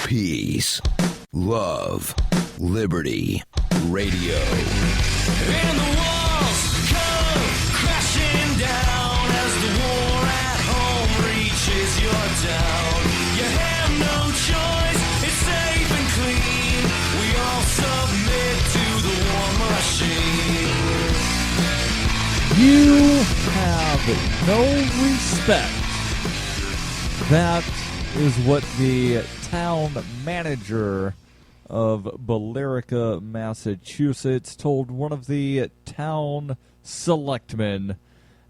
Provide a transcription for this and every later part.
Peace, love, liberty, radio. And the walls come crashing down as the war at home reaches your town. You have no choice, it's safe and clean. We all submit to the war machine. You have no respect. That is what the town manager of Billerica, Massachusetts, told one of the town selectmen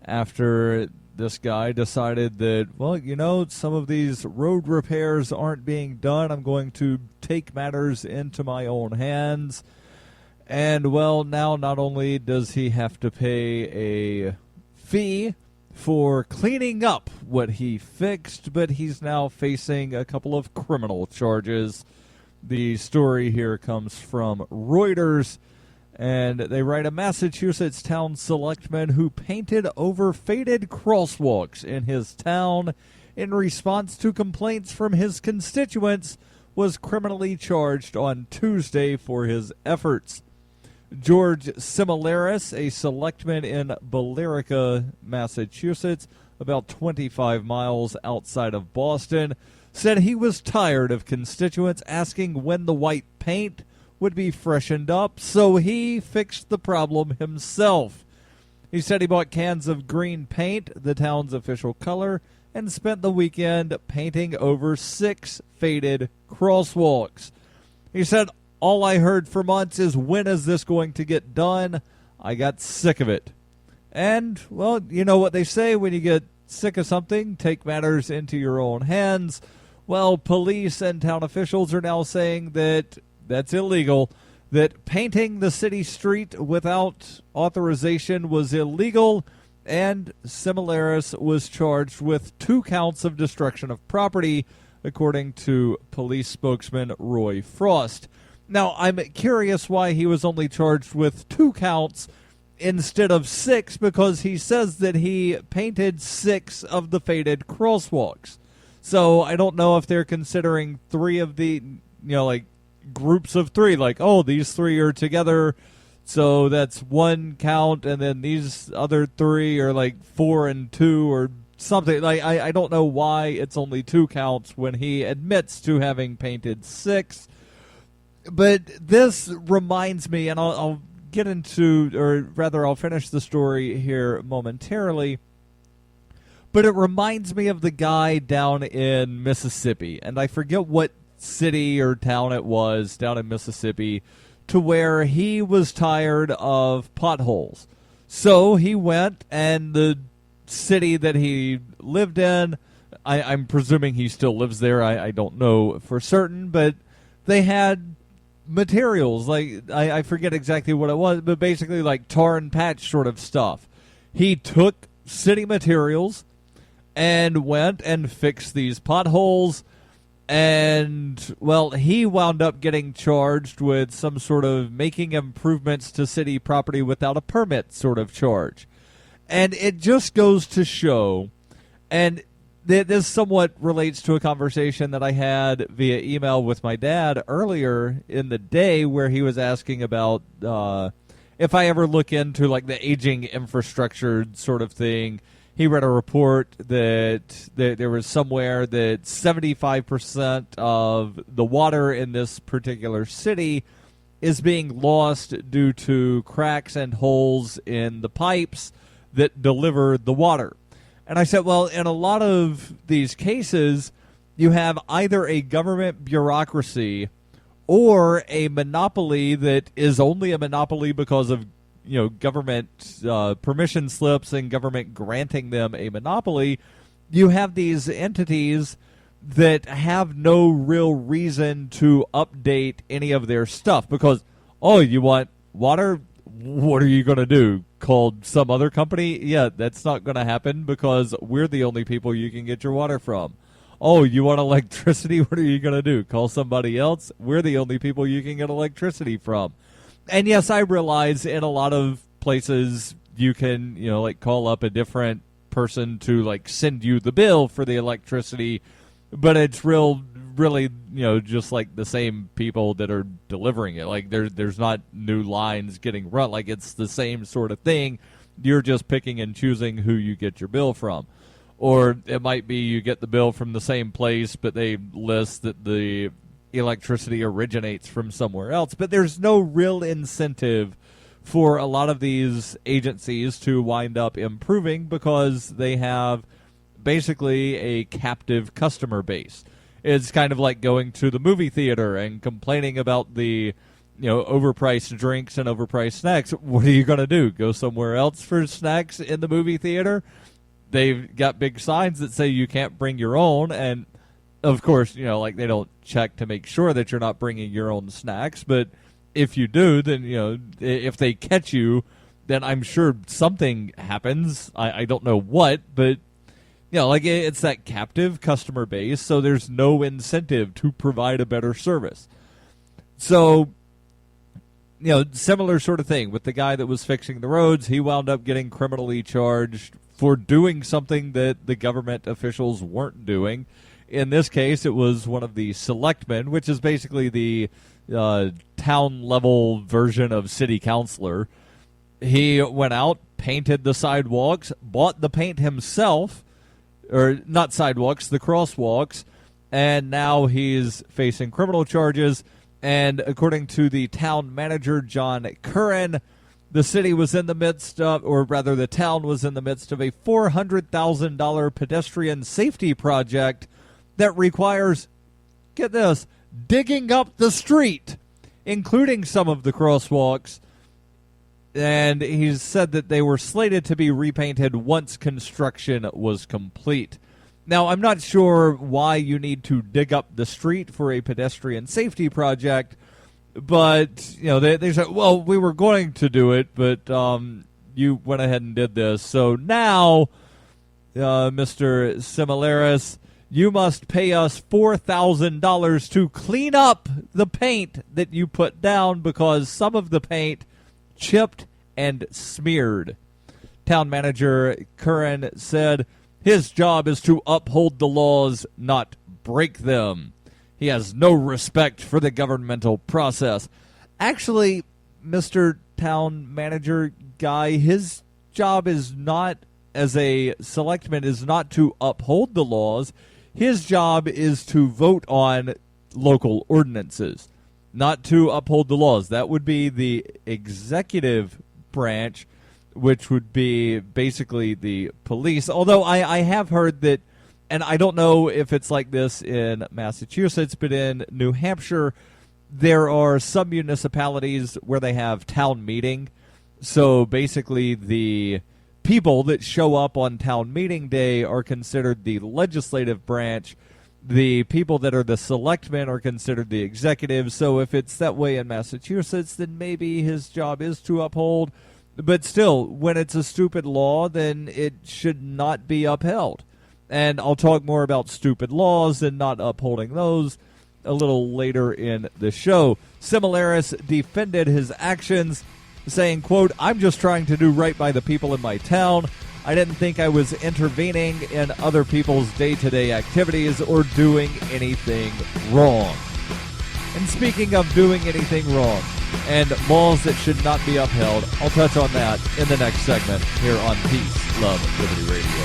after this guy decided that, well, you know, some of these road repairs aren't being done. I'm going to take matters into my own hands. And, well, now not only does he have to pay a fee for cleaning up what he fixed, but he's now facing a couple of criminal charges. The story here comes from Reuters, and they write, a Massachusetts town selectman who painted over faded crosswalks in his town in response to complaints from his constituents was criminally charged on Tuesday for his efforts. George Similaris, a selectman in Billerica, Massachusetts, about 25 miles outside of Boston, said he was tired of constituents asking when the white paint would be freshened up, so he fixed the problem himself. He said he bought cans of green paint, the town's official color, and spent the weekend painting over 6 faded crosswalks. He said, all I heard for months is, when is this going to get done? I got sick of it. And, well, you know what they say, when you get sick of something, take matters into your own hands. Well, police and town officials are now saying that that's illegal, that painting the city street without authorization was illegal, and Similaris was charged with 2 counts of destruction of property, according to police spokesman Roy Frost. Now, I'm curious why he was only charged with 2 counts instead of 6, because he says that he painted 6 of the faded crosswalks. So I don't know if they're considering 3 of the, like groups of 3, like, oh, these 3 are together, so that's 1 count, and then these other 3 are like 4 and 2 or something. Like, I don't know why it's only 2 counts when he admits to having painted 6. But this reminds me, and I'll get into, or rather I'll finish the story here momentarily, but it reminds me of the guy down in Mississippi, and I forget what city or town it was down in Mississippi, to where he was tired of potholes. So he went, and the city that he lived in, I'm presuming he still lives there, I don't know for certain, but they had materials, like, I forget exactly what it was, but basically like tar and patch sort of stuff. He took city materials and went and fixed these potholes, and, well, he wound up getting charged with some sort of making improvements to city property without a permit sort of charge. And it just goes to show, and this somewhat relates to a conversation that I had via email with my dad earlier in the day, where he was asking about if I ever look into like the aging infrastructure sort of thing. He read a report that there was somewhere that 75% of the water in this particular city is being lost due to cracks and holes in the pipes that deliver the water. And I said, well, in a lot of these cases, you have either a government bureaucracy or a monopoly that is only a monopoly because of, government permission slips and government granting them a monopoly. You have these entities that have no real reason to update any of their stuff because, oh, you want water? What are you going to do? Call some other company? Yeah, that's not going to happen because we're the only people you can get your water from. Oh, you want electricity? What are you going to do? Call somebody else? We're the only people you can get electricity from. And yes, I realize in a lot of places you can, call up a different person to, send you the bill for the electricity, but it's really, just like the same people that are delivering it. Like there's not new lines getting run. Like it's the same sort of thing. You're just picking and choosing who you get your bill from. Or it might be you get the bill from the same place, but they list that the electricity originates from somewhere else. But there's no real incentive for a lot of these agencies to wind up improving because they have basically a captive customer base. It's kind of like going to the movie theater and complaining about the overpriced drinks and overpriced snacks. What are you going to do? Go somewhere else for snacks in the movie theater? They've got big signs that say you can't bring your own, and of course, like they don't check to make sure that you're not bringing your own snacks, but if you do, then, if they catch you, then I'm sure something happens. I don't know what, but, like it's that captive customer base, so there's no incentive to provide a better service. So, similar sort of thing with the guy that was fixing the roads. He wound up getting criminally charged for doing something that the government officials weren't doing. In this case, it was one of the selectmen, which is basically the town-level version of city councilor. He went out, painted the sidewalks, bought the paint himself, or not sidewalks, the crosswalks, and now he's facing criminal charges. And according to the town manager, John Curran, the city was in the midst of, or rather the town was in the midst of a $400,000 pedestrian safety project that requires, get this, digging up the street, including some of the crosswalks. And he said that they were slated to be repainted once construction was complete. Now, I'm not sure why you need to dig up the street for a pedestrian safety project, but, they said, well, we were going to do it, but you went ahead and did this. So now, Mr. Similaris, you must pay us $4,000 to clean up the paint that you put down because some of the paint chipped and smeared. Town manager Curran said his job is to uphold the laws, not break them. He has no respect for the governmental process. Actually, Mr. Town Manager guy, his job is not, as a selectman, is not to uphold the laws. His job is to vote on local ordinances, not to uphold the laws. That would be the executive branch, which would be basically the police. Although I have heard that, and I don't know if it's like this in Massachusetts, but in New Hampshire, there are some municipalities where they have town meeting. So basically the people that show up on town meeting day are considered the legislative branch. The people that are the selectmen are considered the executive. So if it's that way in Massachusetts, then maybe his job is to uphold. But still, when it's a stupid law, then it should not be upheld. And I'll talk more about stupid laws and not upholding those a little later in the show. Similaris defended his actions, saying, quote, "I'm just trying to do right by the people in my town. I didn't think I was intervening in other people's day-to-day activities or doing anything wrong." And speaking of doing anything wrong and laws that should not be upheld, I'll touch on that in the next segment here on Peace, Love, Liberty Radio.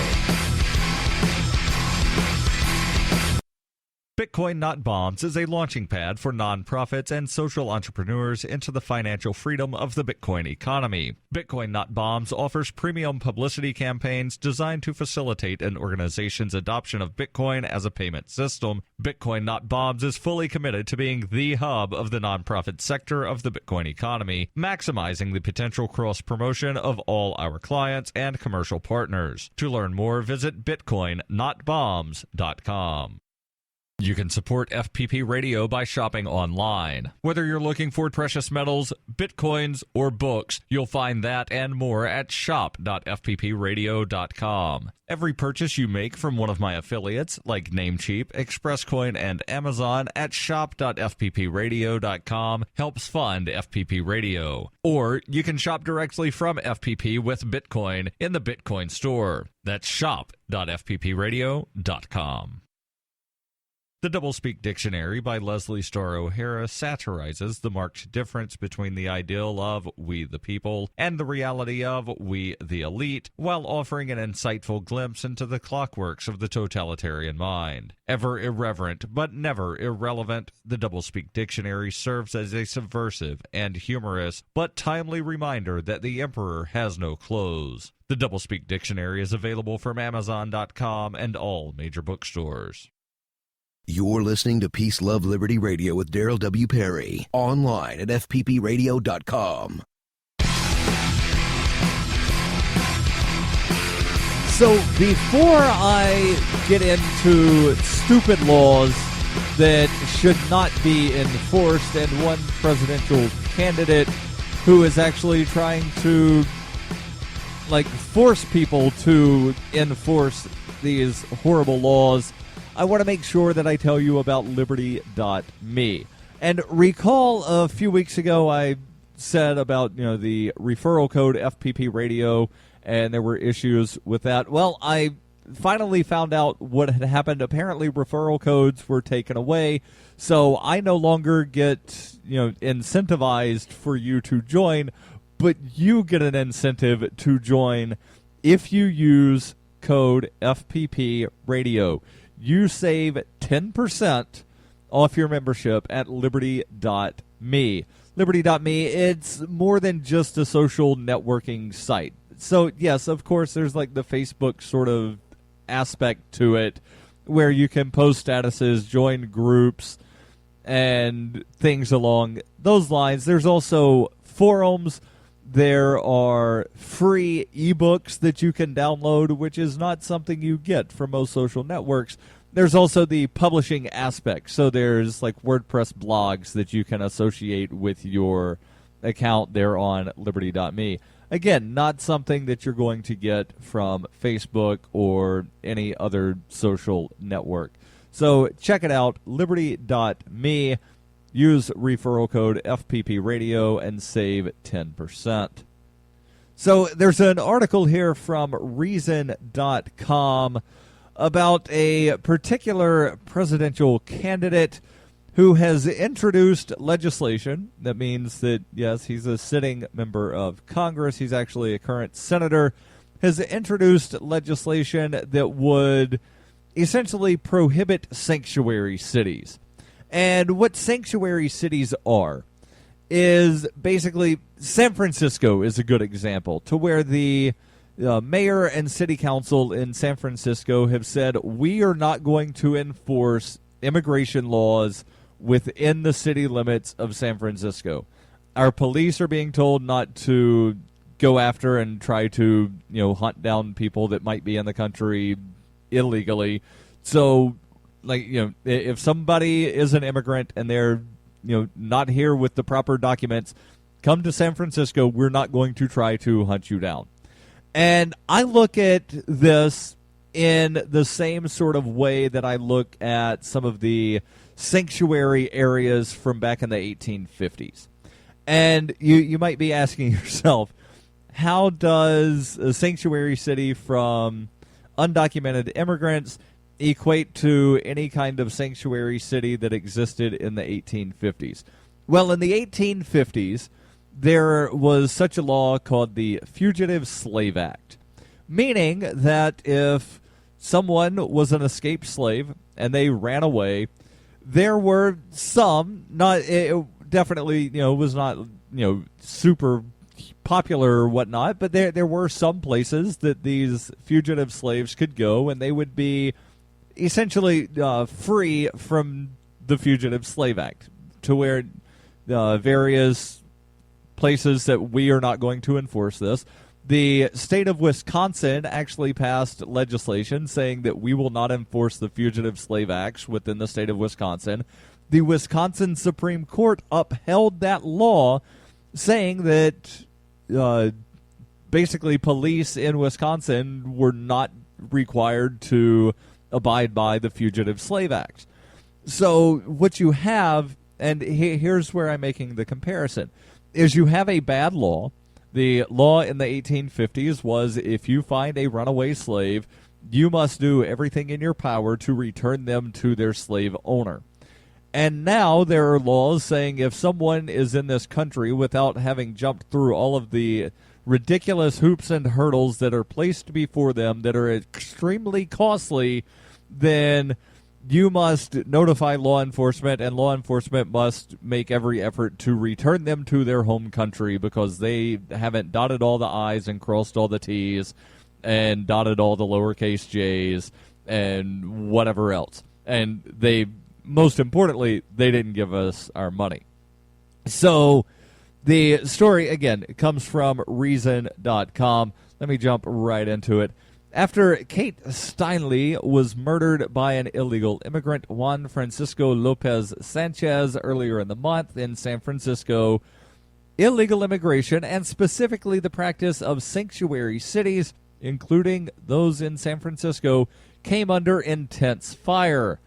Bitcoin Not Bombs is a launching pad for nonprofits and social entrepreneurs into the financial freedom of the Bitcoin economy. Bitcoin Not Bombs offers premium publicity campaigns designed to facilitate an organization's adoption of Bitcoin as a payment system. Bitcoin Not Bombs is fully committed to being the hub of the nonprofit sector of the Bitcoin economy, maximizing the potential cross-promotion of all our clients and commercial partners. To learn more, visit bitcoinnotbombs.com. You can support FPP Radio by shopping online. Whether you're looking for precious metals, bitcoins, or books, you'll find that and more at shop.fppradio.com. Every purchase you make from one of my affiliates, like Namecheap, ExpressCoin, and Amazon, at shop.fppradio.com helps fund FPP Radio. Or you can shop directly from FPP with Bitcoin in the Bitcoin store. That's shop.fppradio.com. The Doublespeak Dictionary by Leslie Starr O'Hara satirizes the marked difference between the ideal of we the people and the reality of we the elite, while offering an insightful glimpse into the clockworks of the totalitarian mind. Ever irreverent, but never irrelevant, the Doublespeak Dictionary serves as a subversive and humorous, but timely reminder that the emperor has no clothes. The Doublespeak Dictionary is available from Amazon.com and all major bookstores. You're listening to Peace, Love, Liberty Radio with Darryl W. Perry. Online at fppradio.com. So before I get into stupid laws that should not be enforced, and one presidential candidate who is actually trying to force people to enforce these horrible laws, I want to make sure that I tell you about Liberty.me. And recall a few weeks ago I said about the referral code FPP Radio, and there were issues with that. Well, I finally found out what had happened. Apparently referral codes were taken away, so I no longer get incentivized for you to join, but you get an incentive to join if you use code FPP Radio. You save 10% off your membership at Liberty.me. Liberty.me, it's more than just a social networking site. So, yes, of course, there's the Facebook sort of aspect to it where you can post statuses, join groups, and things along those lines. There's also forums. There are free ebooks that you can download, which is not something you get from most social networks. There's also the publishing aspect. So there's WordPress blogs that you can associate with your account there on Liberty.me. Again, not something that you're going to get from Facebook or any other social network. So check it out, Liberty.me. Use referral code FPP Radio and save 10%. So there's an article here from Reason.com about a particular presidential candidate who has introduced legislation. That means that, yes, he's a sitting member of Congress. He's actually a current senator. Has introduced legislation that would essentially prohibit sanctuary cities. And what sanctuary cities are is basically San Francisco is a good example, to where the mayor and city council in San Francisco have said, we are not going to enforce immigration laws within the city limits of San Francisco. Our police are being told not to go after and try to hunt down people that might be in the country illegally. So if somebody is an immigrant and they're, not here with the proper documents, come to San Francisco, we're not going to try to hunt you down. And I look at this in the same sort of way that I look at some of the sanctuary areas from back in the 1850s. And you might be asking yourself, how does a sanctuary city from undocumented immigrants equate to any kind of sanctuary city that existed in the 1850s? Well, in the 1850s, there was such a law called the Fugitive Slave Act, meaning that if someone was an escaped slave and they ran away, there were some, definitely was not super popular or whatnot, but there were some places that these fugitive slaves could go, and they would be essentially free from the Fugitive Slave Act, to where various places that we are not going to enforce this. The state of Wisconsin actually passed legislation saying that we will not enforce the Fugitive Slave Acts within the state of Wisconsin. The Wisconsin Supreme Court upheld that law, saying that basically police in Wisconsin were not required to abide by the Fugitive Slave Act. So what you have, and here's where I'm making the comparison, is you have a bad law. The law in the 1850s was if you find a runaway slave, you must do everything in your power to return them to their slave owner. And now there are laws saying if someone is in this country without having jumped through all of the ridiculous hoops and hurdles that are placed before them that are extremely costly, then you must notify law enforcement, and law enforcement must make every effort to return them to their home country because they haven't dotted all the I's and crossed all the T's and dotted all the lowercase j's and whatever else. And they, most importantly, they didn't give us our money. So the story, again, comes from Reason.com. Let me jump right into it. After Kate Steinle was murdered by an illegal immigrant, Juan Francisco Lopez Sanchez, earlier in the month in San Francisco, illegal immigration, and specifically the practice of sanctuary cities, including those in San Francisco, came under intense fire.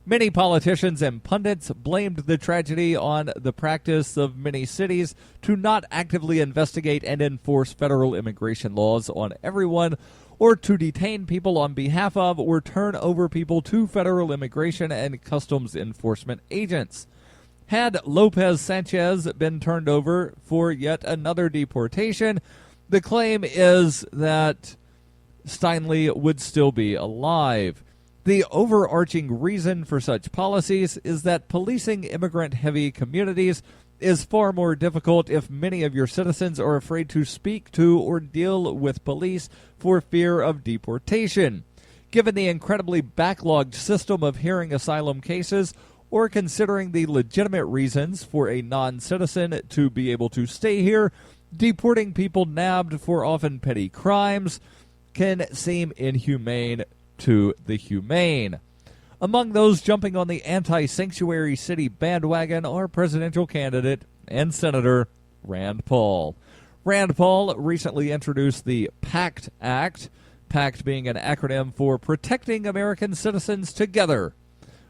Many politicians and pundits blamed the tragedy on the practice of many cities to not actively investigate and enforce federal immigration laws on everyone, or to detain people on behalf of or turn over people to federal immigration and customs enforcement agents. Had Lopez Sanchez been turned over for yet another deportation, the claim is that Steinle would still be alive. The overarching reason for such policies is that policing immigrant-heavy communities is far more difficult if many of your citizens are afraid to speak to or deal with police for fear of deportation. Given the incredibly backlogged system of hearing asylum cases, or considering the legitimate reasons for a non-citizen to be able to stay here, deporting people nabbed for often petty crimes can seem inhumane to the humane. Among those jumping on the anti-sanctuary city bandwagon are presidential candidate and Senator Rand Paul. Rand Paul recently introduced the PACT Act, PACT being an acronym for Protecting American Citizens Together,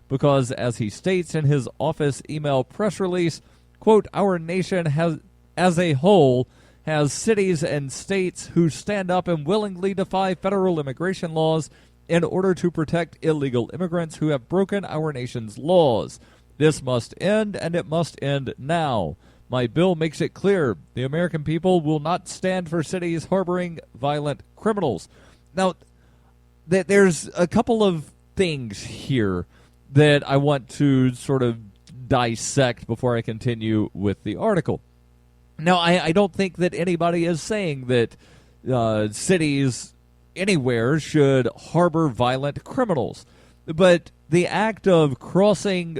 because, as he states in his office email press release, quote, our nation has, as a whole, has cities and states who stand up and willingly defy federal immigration laws in order to protect illegal immigrants who have broken our nation's laws. This must end, and it must end now. My bill makes it clear the American people will not stand for cities harboring violent criminals. Now, there's a couple of things here that I want to sort of dissect before I continue with the article. Now, I don't think that anybody is saying that cities anywhere should harbor violent criminals. But the act of crossing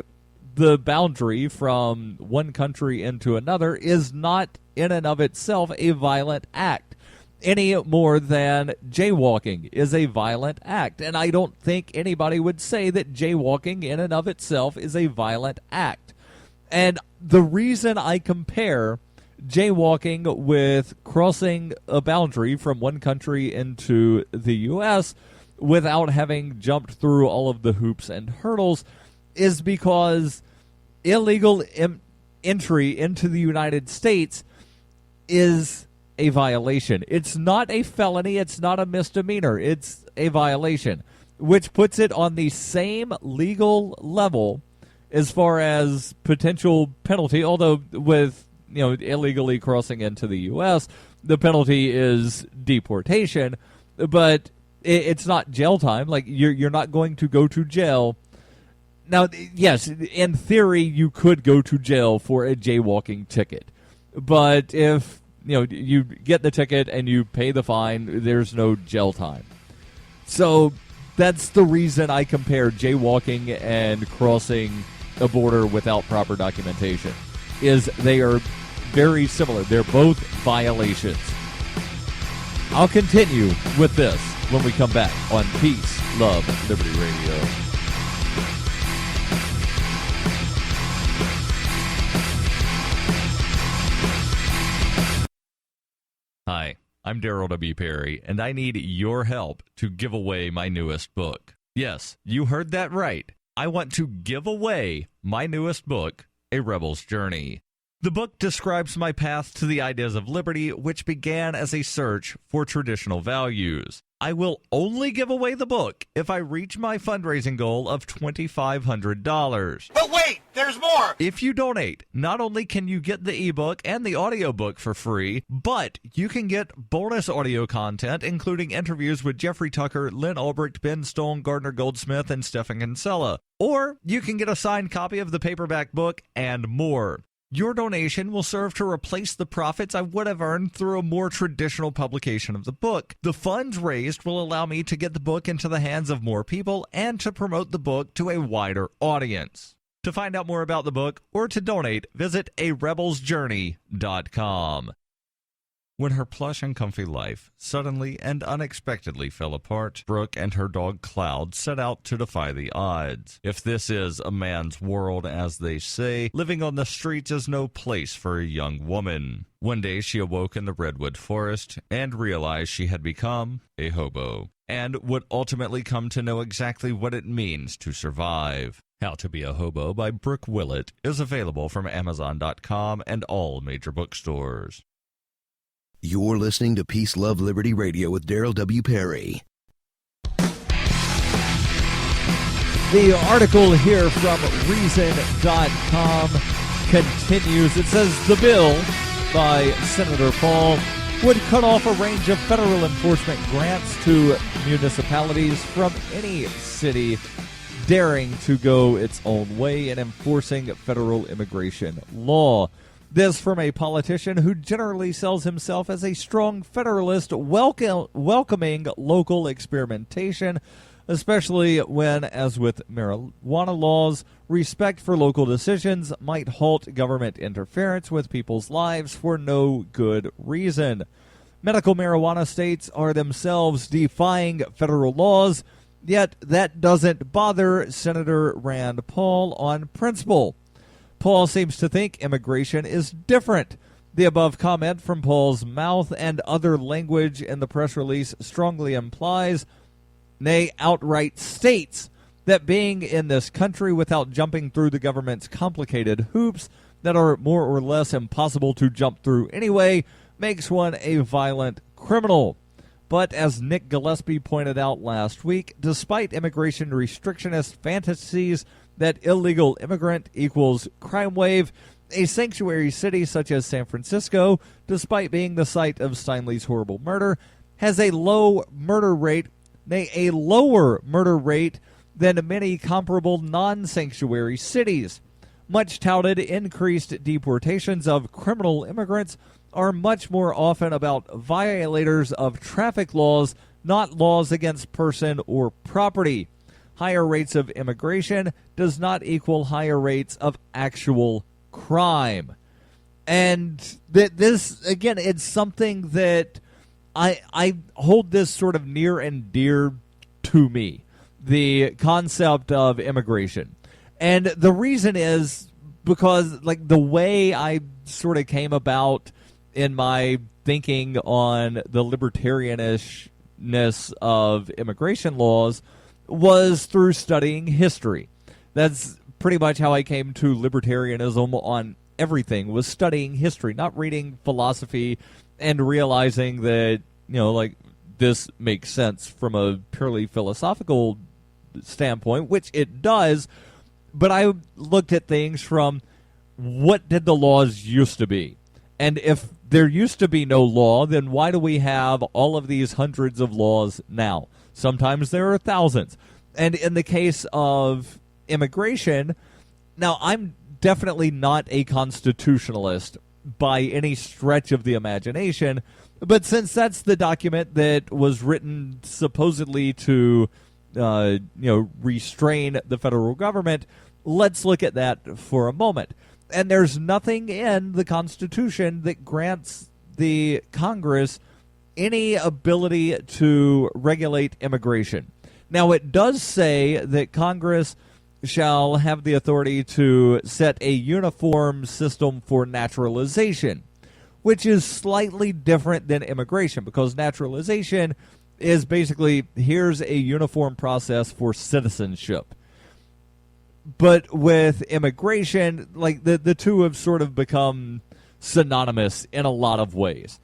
the boundary from one country into another is not in and of itself a violent act, any more than jaywalking is a violent act. And I don't think anybody would say that jaywalking in and of itself is a violent act. And the reason I compare jaywalking with crossing a boundary from one country into the U.S. without having jumped through all of the hoops and hurdles is because illegal entry into the United States is a violation. It's not a felony. It's not a misdemeanor. It's a violation, which puts it on the same legal level as far as potential penalty, although with illegally crossing into the U.S., the penalty is deportation, but it's not jail time. Like, you're not going to go to jail. Now, yes, in theory, you could go to jail for a jaywalking ticket, but if you get the ticket and you pay the fine, there's no jail time. So that's the reason I compare jaywalking and crossing a border without proper documentation, is they are very similar. They're both violations. I'll continue with this when we come back on Peace, Love, Liberty Radio. Hi, I'm Darryl W. Perry, and I need your help to give away my newest book. Yes, you heard that right. I want to give away my newest book, A Rebel's Journey. The book describes my path to the ideas of liberty, which began as a search for traditional values. I will only give away the book if I reach my fundraising goal of $2,500. But wait, there's more! If you donate, not only can you get the ebook and the audiobook for free, but you can get bonus audio content, including interviews with Jeffrey Tucker, Lynn Albrecht, Ben Stone, Gardner Goldsmith, and Stephen Kinsella. Or you can get a signed copy of the paperback book and more. Your donation will serve to replace the profits I would have earned through a more traditional publication of the book. The funds raised will allow me to get the book into the hands of more people and to promote the book to a wider audience. To find out more about the book or to donate, visit arebelsjourney.com. When her plush and comfy life suddenly and unexpectedly fell apart, Brooke and her dog Cloud set out to defy the odds. If this is a man's world, as they say, living on the streets is no place for a young woman. One day she awoke in the redwood forest and realized she had become a hobo, and would ultimately come to know exactly what it means to survive. How to Be a Hobo by Brooke Willett is available from Amazon.com and all major bookstores. You're listening to Peace, Love, Liberty Radio with Darryl W. Perry. The article here from Reason.com continues. It says the bill by Senator Paul would cut off a range of federal enforcement grants to municipalities from any city daring to go its own way in enforcing federal immigration law. This from a politician who generally sells himself as a strong federalist, welcoming local experimentation, especially when, as with marijuana laws, respect for local decisions might halt government interference with people's lives for no good reason. Medical marijuana states are themselves defying federal laws, yet that doesn't bother Senator Rand Paul on principle. Paul seems to think immigration is different. The above comment from Paul's mouth and other language in the press release strongly implies, nay, outright states, that being in this country without jumping through the government's complicated hoops that are more or less impossible to jump through anyway makes one a violent criminal. But as Nick Gillespie pointed out last week, despite immigration restrictionist fantasies that illegal immigrant equals crime wave, a sanctuary city such as San Francisco, despite being the site of Steinley's horrible murder, has a low murder rate, nay, a lower murder rate than many comparable non-sanctuary cities. Much touted increased deportations of criminal immigrants are much more often about violators of traffic laws, not laws against person or property. Higher rates of immigration does not equal higher rates of actual crime. And this, again, it's something that I hold this sort of near and dear to me, the concept of immigration. And the reason is because, like, the way I sort of came about in my thinking on the libertarianishness of immigration laws was through studying history. That's pretty much how I came to libertarianism on everything, was studying history, not reading philosophy and realizing that, you know, like, this makes sense from a purely philosophical standpoint, which it does, but I looked at things from what did the laws used to be? And if there used to be no law, then why do we have all of these hundreds of laws now? Sometimes there are thousands. And in the case of immigration, now I'm definitely not a constitutionalist by any stretch of the imagination, but since that's the document that was written supposedly to restrain the federal government, let's look at that for a moment. And there's nothing in the Constitution that grants the Congress any ability to regulate immigration. Now, it does say that Congress shall have the authority to set a uniform system for naturalization, which is slightly different than immigration, because naturalization is basically, here's a uniform process for citizenship. But with immigration, like the two have sort of become synonymous in a lot of ways.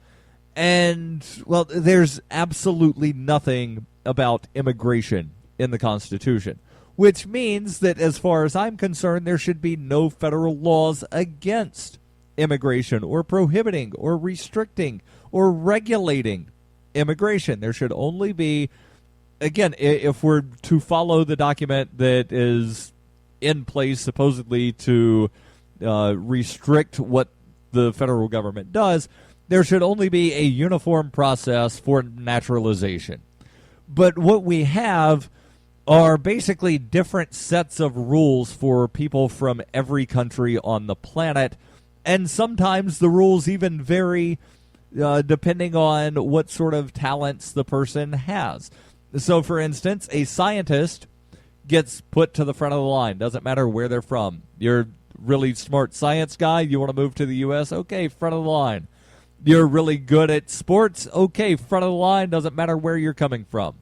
And, well, there's absolutely nothing about immigration in the Constitution, which means that as far as I'm concerned, there should be no federal laws against immigration or prohibiting or restricting or regulating immigration. There should only be, again, if we're to follow the document that is in place supposedly to restrict what the federal government does, there should only be a uniform process for naturalization. But what we have are basically different sets of rules for people from every country on the planet, and sometimes the rules even vary depending on what sort of talents the person has. So, for instance, a scientist gets put to the front of the line. Doesn't matter where they're from. You're a really smart science guy. You want to move to the U.S.? Okay, front of the line. You're really good at sports? Okay, front of the line. Doesn't matter where you're coming from.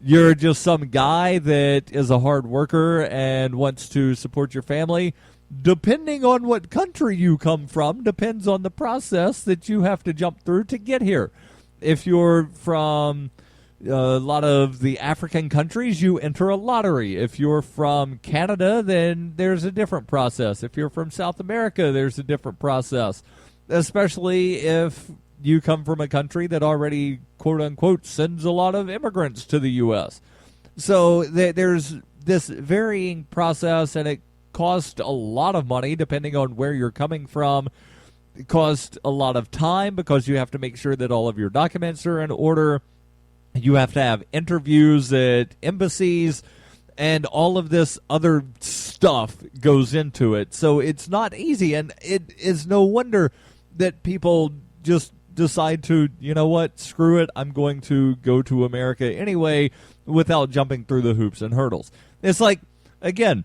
You're just some guy that is a hard worker and wants to support your family. Depending on what country you come from, depends on the process that you have to jump through to get here. If you're from a lot of the African countries, you enter a lottery. If you're from Canada, then there's a different process. If you're from South America, there's a different process, especially if you come from a country that already, quote-unquote, sends a lot of immigrants to the U.S. So there's this varying process, and it costs a lot of money depending on where you're coming from. It costs a lot of time because you have to make sure that all of your documents are in order. You have to have interviews at embassies, and all of this other stuff goes into it. So it's not easy, and it is no wonder that people just decide to, you know what, screw it, I'm going to go to America anyway without jumping through the hoops and hurdles. It's like, again,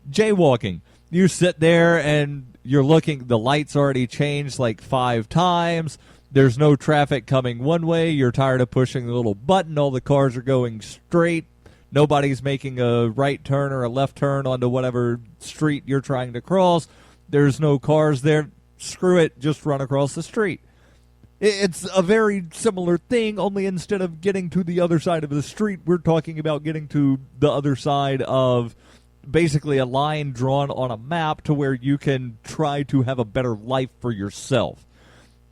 jaywalking. You sit there and you're looking, the lights already changed like 5 times. There's no traffic coming one way. You're tired of pushing the little button. All the cars are going straight. Nobody's making a right turn or a left turn onto whatever street you're trying to cross. There's no cars there. Screw it. Just run across the street. It's a very similar thing, only instead of getting to the other side of the street, we're talking about getting to the other side of basically a line drawn on a map to where you can try to have a better life for yourself.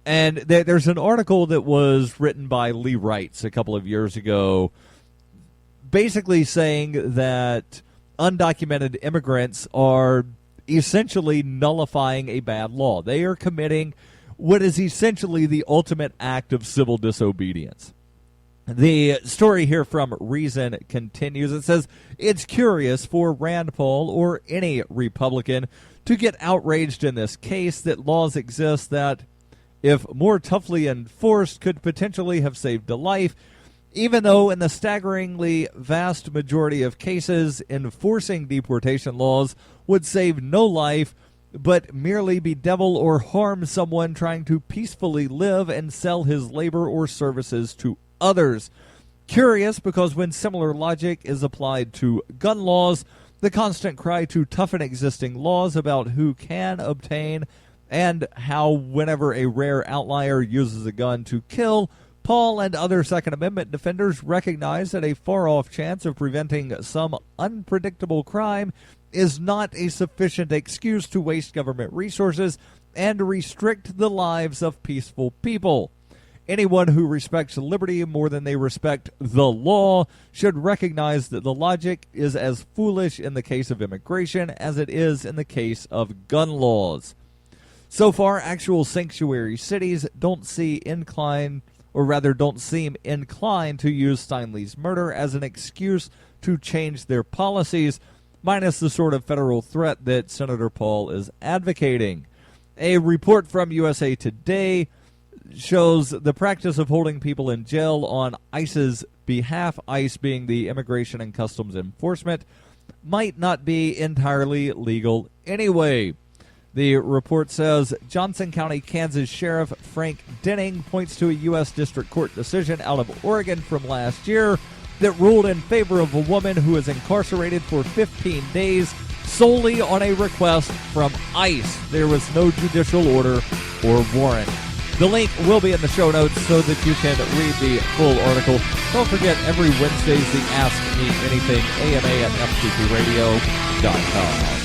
And there's an article that was written by Lee Wrights a couple of years ago basically saying that undocumented immigrants are essentially nullifying a bad law. They are committing what is essentially the ultimate act of civil disobedience. The story here from Reason continues. It says, it's curious for Rand Paul or any Republican to get outraged in this case that laws exist that, if more toughly enforced, could potentially have saved a life, even though in the staggeringly vast majority of cases, enforcing deportation laws would save no life, but merely bedevil or harm someone trying to peacefully live and sell his labor or services to others. Curious because when similar logic is applied to gun laws, the constant cry to toughen existing laws about who can obtain and how, whenever a rare outlier uses a gun to kill, Paul and other Second Amendment defenders recognize that a far-off chance of preventing some unpredictable crime is not a sufficient excuse to waste government resources and restrict the lives of peaceful people. Anyone who respects liberty more than they respect the law should recognize that the logic is as foolish in the case of immigration as it is in the case of gun laws. So far, actual sanctuary cities don't seem inclined to use Steinle's murder as an excuse to change their policies, minus the sort of federal threat that Senator Paul is advocating. A report from USA Today shows the practice of holding people in jail on ICE's behalf, ICE being the Immigration and Customs Enforcement, might not be entirely legal anyway. The report says Johnson County, Kansas Sheriff Frank Denning points to a U.S. District Court decision out of Oregon from last year that ruled in favor of a woman who is incarcerated for 15 days solely on a request from ICE. There was no judicial order or warrant. The link will be in the show notes so that you can read the full article. Don't forget, every Wednesday's the Ask Me Anything, AMA at FPPradio.com.